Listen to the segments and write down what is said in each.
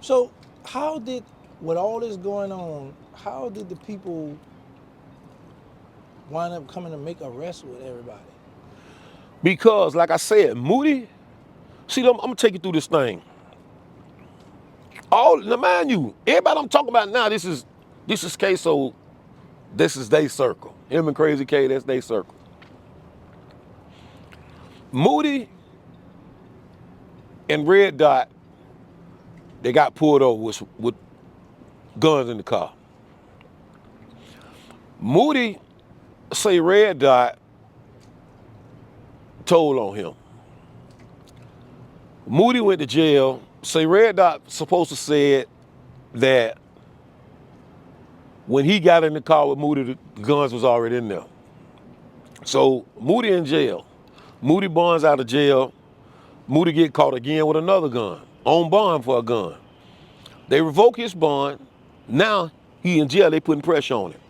So how did, with all this going on, how did the people wind up coming to make arrests with everybody? Because, like I said, Moody, see, I'm gonna take you through this thing. Now mind you, everybody I'm talking about now, this is Queso, this is they circle. Him and Crazy K, that's they circle. Moody and Red Dot, they got pulled over with guns in the car. Moody say Red Dot told on him. Moody went to jail. Say Red Dot supposed to said that when he got in the car with Moody, the guns was already in there. So Moody in jail. Moody bonds out of jail. Moody get caught again with another gun, on bond for a gun. They revoke his bond. Now he in jail, they putting pressure on him.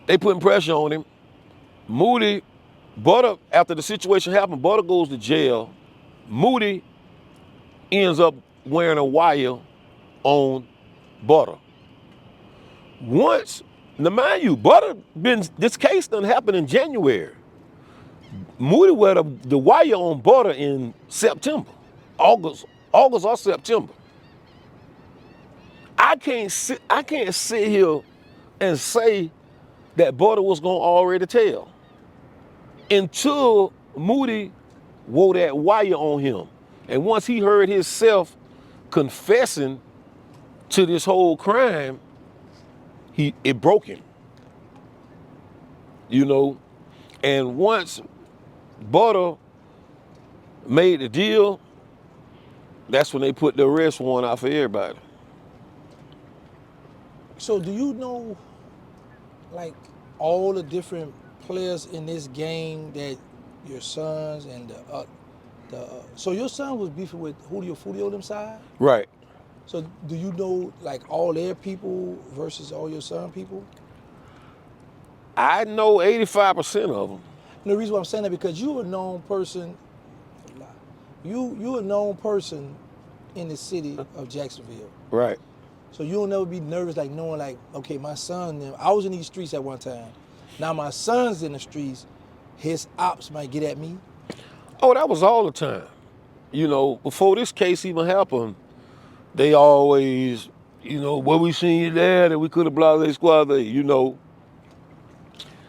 They putting pressure on him. Moody, Butter, after the situation happened, Butter goes to jail. Moody ends up wearing a wire on Butter. Once, now mind you, this case done happened in January. Moody wear the wire on Butter in September, August or September. I can't sit here and say that Butter was gonna already tell until Moody wore that wire on him. And once he heard himself confessing to this whole crime, it broke him. You know, and once Butter made the deal, that's when they put the arrest warrant out for everybody. So do you know, like, all the different players in this game that your sons and so your son was beefing with Julio them side? Right. So do you know, like, all their people versus all your son people? I know 85% of them. And the reason why I'm saying that, because you a known person, you a known person in the city of Jacksonville. Right. So you'll never be nervous, like, knowing, like, okay, my son, I was in these streets at one time. Now my son's in the streets, his ops might get at me. Oh, that was all the time. You know, before this case even happened, they always, what we seen you there that we could have blocked their squad, you know.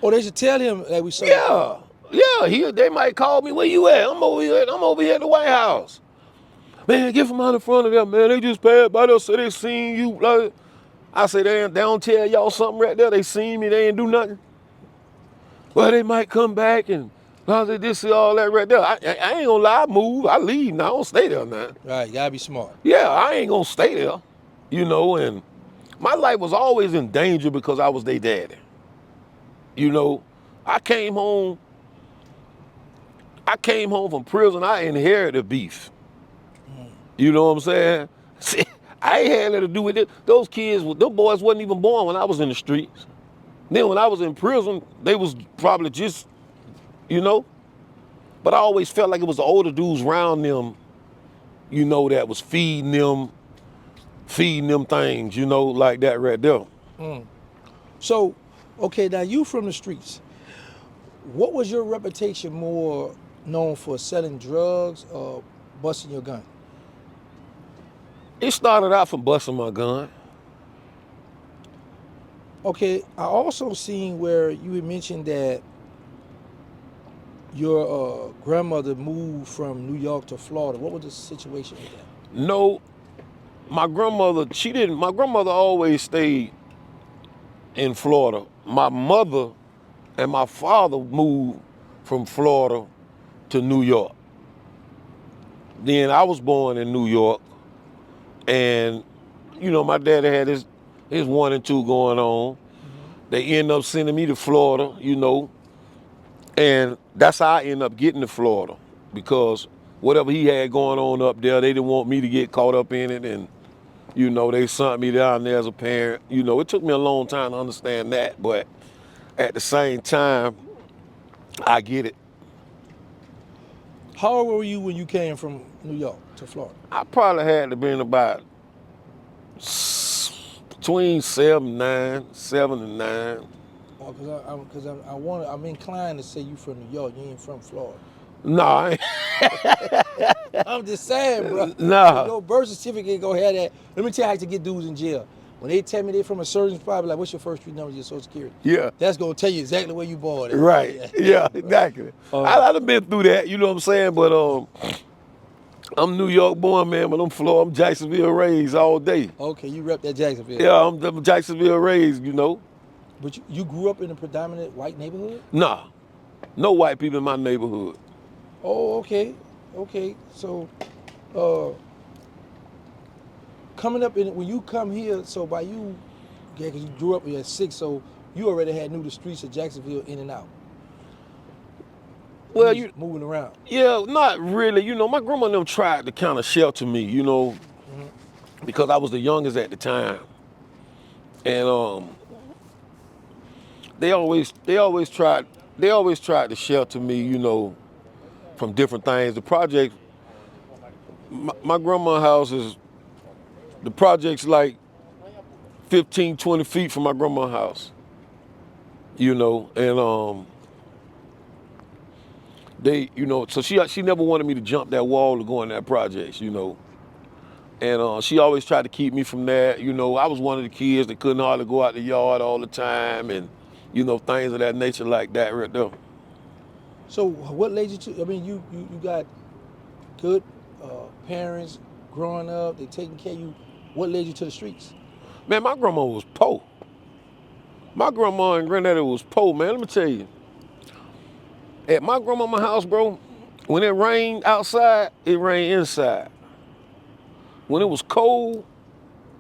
Or they should tell him that we saw. They might call me, where you at? I'm over here at the White House. Man, get from out in front of them, man. They just passed by there, so they seen you. Like, I say, they don't tell y'all something right there. They seen me, they ain't do nothing. Well, they might come back and they just see all that right there. I ain't gonna lie, I move, I leave now. I don't stay there now. Right, you gotta be smart. Yeah, I ain't gonna stay there, and my life was always in danger because I was their daddy. I came home from prison, I inherited beef. You know what I'm saying? See, I ain't had nothing to do with it. Those boys wasn't even born when I was in the streets. Then when I was in prison, they was probably just, but I always felt like it was the older dudes around them, that was feeding them things, like that right there. So, okay, now you from the streets. What was your reputation more known for, selling drugs or busting your gun? It started out from busting my gun. Okay, I also seen where you had mentioned that your grandmother moved from New York to Florida. What was the situation with that? No, my grandmother always stayed in Florida. My mother and my father moved from Florida to New York. Then I was born in New York, and my daddy had his 1 and 2 going on. They end up sending me to Florida, and that's how I end up getting to Florida, because whatever he had going on up there, they didn't want me to get caught up in it, and they sent me down there as a parent. It took me a long time to understand that, but at the same time, I get it. How old were you when you came from New York? to Florida? I probably had to been about between 7 and 9. Oh, I'm inclined to say you from New York. You ain't from Florida. Nah, I'm just saying, bro. If nah. your birth certificate go have that, let me tell you how to get dudes in jail. When they tell me they from a certain spot, I be like, what's your first three numbers of your social security? Yeah. That's gonna tell you exactly where you born at. Right. Yeah, Yeah, bro. exactly. I done been through that, you know what I'm saying? But I'm New York born, man, but I'm Florida. I'm Jacksonville raised all day. Okay, you rep that Jacksonville. Yeah, I'm Jacksonville raised, you know. But you grew up in a predominant white neighborhood? Nah, no white people in my neighborhood. Oh, okay. Okay. So uh coming up in when you come here, so by you, yeah, because you grew up here at 6, so you already had knew the streets of Jacksonville in and out. You Well, was moving around. yeah, not really. You know, my grandma and them tried to kind of shelter me, you know, because I was the youngest at the time. And they always tried to shelter me, you know, from different things. The project, my grandma's house the project's like 15, 20 feet from my grandma's house, you know, and so she never wanted me to jump that wall to go in that projects, you know. And she always tried to keep me from that. You know, I was one of the kids that couldn't hardly go out the yard all the time and, you know, things of that nature like that right there. So what led you to? I mean, you got good parents growing up. They taking care of you. What led you to the streets? Man, my grandma was poor. My grandma and granddaddy was poor, man. Let me tell you. At my grandmama's house, bro, when it rained outside, it rained inside. When it was cold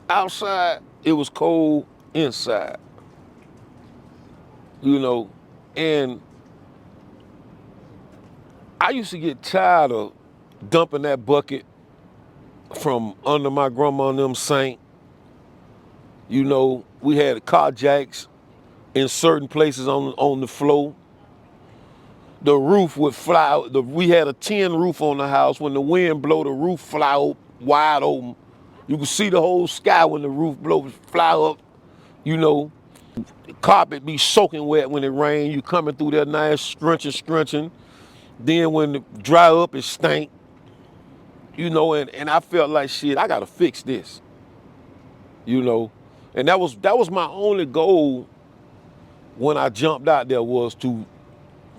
outside, it was cold inside. You know, and I used to get tired of dumping that bucket from under my grandma and them sink. You know, we had car jacks in certain places on the floor. The roof would fly out. We had a tin roof on the house. When the wind blow, the roof fly out wide open. You could see the whole sky when the roof fly up. You know, the carpet be soaking wet when it rain. You coming through that nice scrunching. Then when it dry up, it stink. You know, and I felt like shit. I gotta fix this. You know, and that was my only goal when I jumped out there was to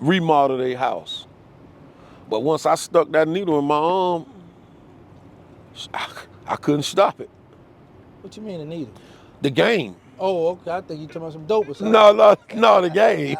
remodel their house. But once I stuck that needle in my arm, I couldn't stop it. What you mean, a needle? The game. Oh, okay. I think you talking about some dope or something. No, the game.